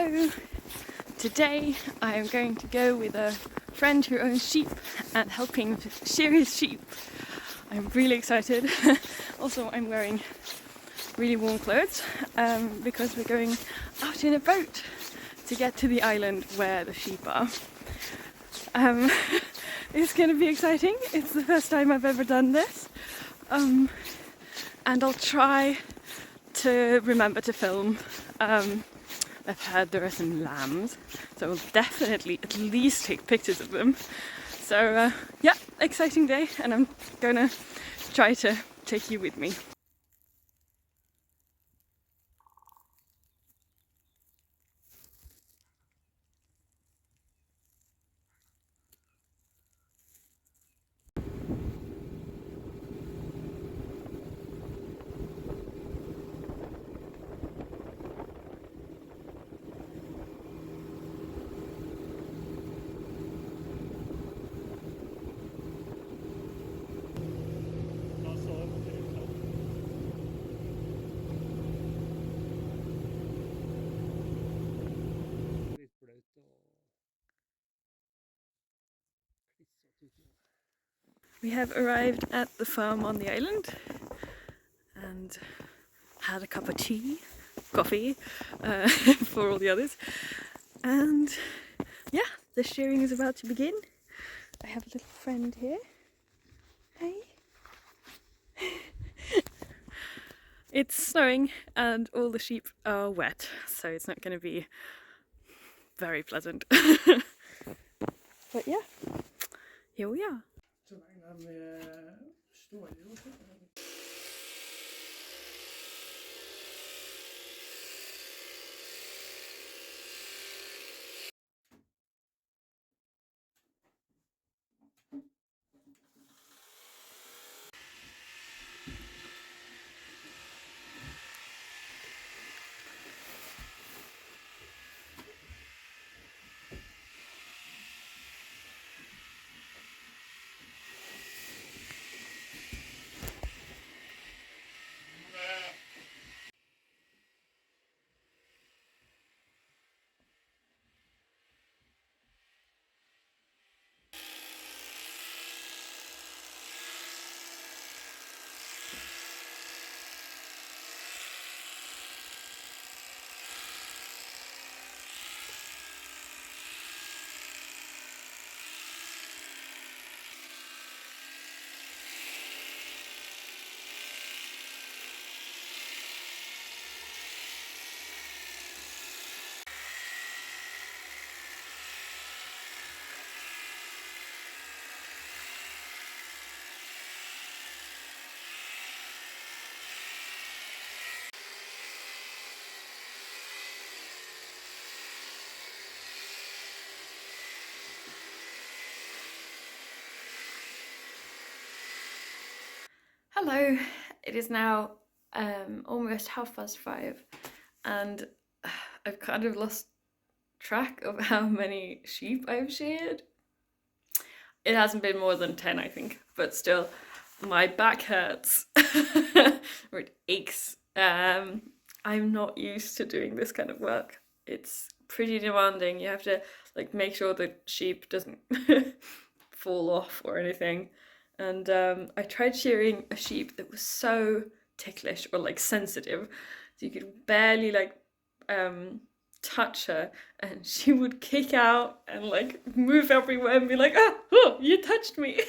Hello! Today I am going to go with a friend who owns sheep and helping shear his sheep. I'm really excited. Also, I'm wearing really warm clothes because we're going out in a boat to get to the island where the sheep are. It's going to be exciting. It's the first time I've ever done this. And I'll try to remember to film. I've heard there are some lambs, so I'll definitely at least take pictures of them. So yeah, exciting day, and I'm gonna try to take you with me. We have arrived at the farm on the island and had a cup of coffee for all the others, and yeah, the shearing is about to begin. I have a little friend here. Hey. It's snowing and all the sheep are wet, so it's not going to be very pleasant. But yeah, here we are. Hello, it is now almost 5:30 and I've kind of lost track of how many sheep I've sheared. It hasn't been more than 10, I think, but still my back hurts or it aches. I'm not used to doing this kind of work. It's pretty demanding. You have to like make sure the sheep doesn't fall off or anything. And I tried shearing a sheep that was so ticklish or like sensitive, so you could barely like touch her, and she would kick out and like move everywhere and be like, oh, you touched me.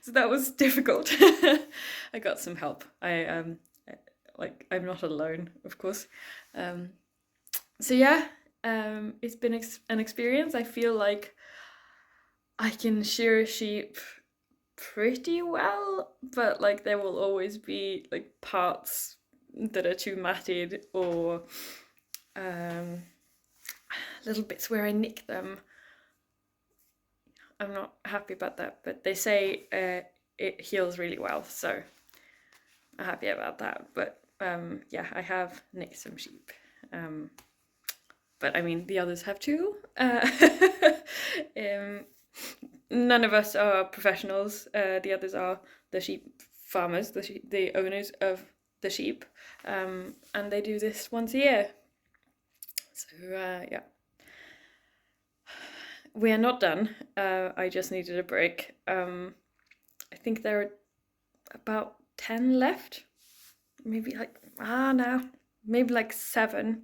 So that was difficult. I got some help. I'm not alone, of course. So yeah, it's been an experience. I feel like I can shear a sheep pretty well, but like there will always be like parts that are too matted or little bits where I nick them. I'm not happy about that, but they say it heals really well, so I'm happy about that. But yeah, I have nicked some sheep. But I mean, the others have too. None of us are professionals. The others are the sheep farmers, the owners of the sheep, and they do this once a year. So Yeah, we are not done. I just needed a break. I think there are about 10 left. Maybe like, no, maybe like 7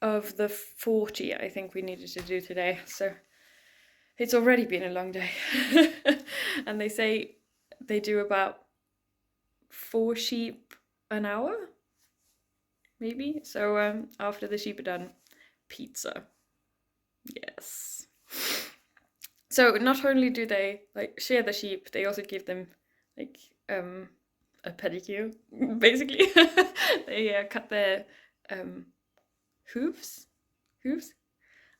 of the 40 I think we needed to do today. So it's already been a long day. And they say they do about 4 sheep an hour, maybe. So after the sheep are done, pizza. Yes. So not only do they like shear the sheep, they also give them like a pedicure, basically. They cut their hooves,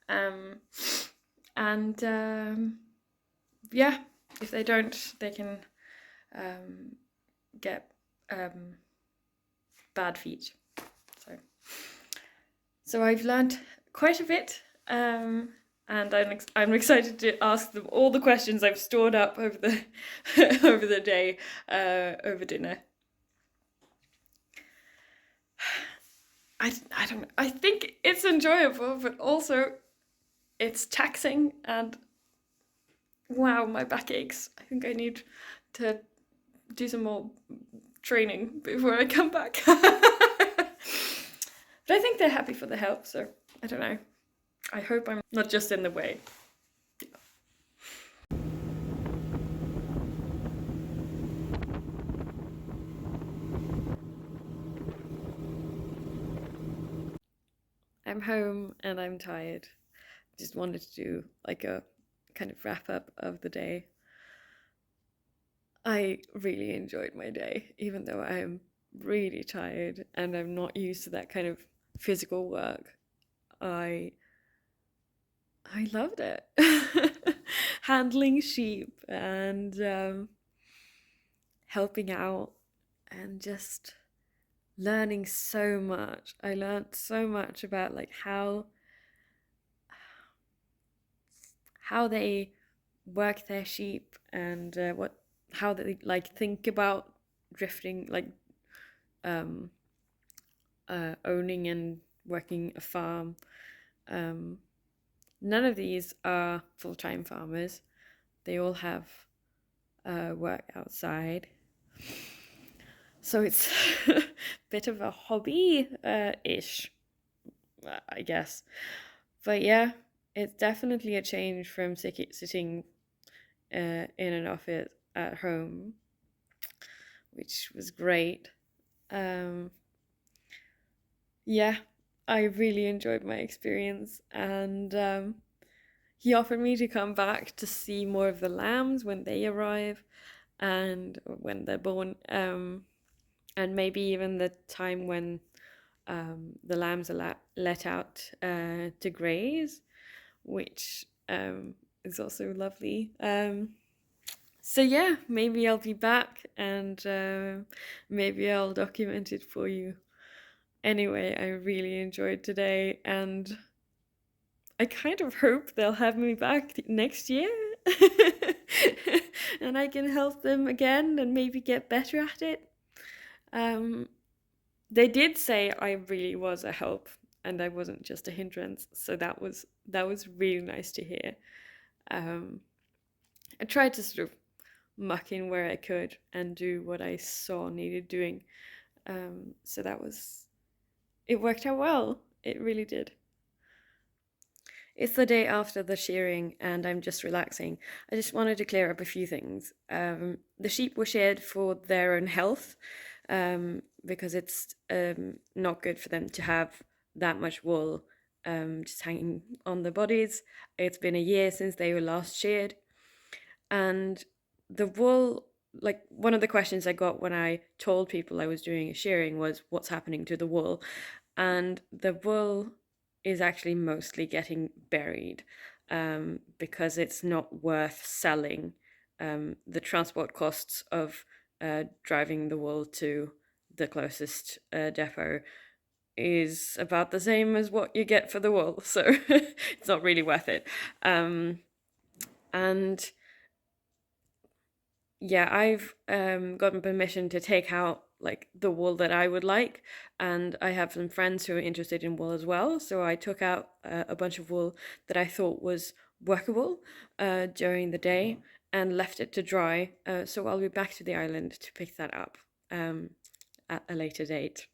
um, and yeah, if they don't, they can get bad feet. So I've learned quite a bit, and I'm excited to ask them all the questions I've stored up over the over the day over dinner. I don't know. I think it's enjoyable, but also it's taxing, and wow, my back aches. I think I need to do some more training before I come back. But I think they're happy for the help, so I don't know. I hope I'm not just in the way. I'm home and I'm tired. Just wanted to do like a kind of wrap up of the day. I really enjoyed my day, even though I am really tired and I'm not used to that kind of physical work. I loved it. Handling sheep and helping out and just learning so much. I learned so much about like how they work their sheep and how they like think about drifting, like owning and working a farm. None of these are full-time farmers. They all have work outside. So it's a bit of a hobby-ish, I guess. But yeah, it's definitely a change from sitting in an office at home, which was great. Yeah, I really enjoyed my experience, and he offered me to come back to see more of the lambs when they arrive and when they're born, and maybe even the time when the lambs are let out to graze, which is also lovely. So yeah, maybe I'll be back and maybe I'll document it for you. Anyway, I really enjoyed today and I kind of hope they'll have me back next year and I can help them again and maybe get better at it. They did say I really was a help and I wasn't just a hindrance, so that was really nice to hear. I tried to sort of muck in where I could and do what I saw needed doing. So it worked out well. It really did. It's the day after the shearing and I'm just relaxing. I just wanted to clear up a few things. The sheep were sheared for their own health because it's not good for them to have that much wool just hanging on their bodies. It's been a year since they were last sheared. And the wool, like one of the questions I got when I told people I was doing a shearing was what's happening to the wool. And the wool is actually mostly getting buried because it's not worth selling. The transport costs of driving the wool to the closest depot is about the same as what you get for the wool, so it's not really worth it. And yeah, I've gotten permission to take out like the wool that I would like, and I have some friends who are interested in wool as well. So I took out a bunch of wool that I thought was workable during the day and left it to dry. So I'll be back to the island to pick that up at a later date.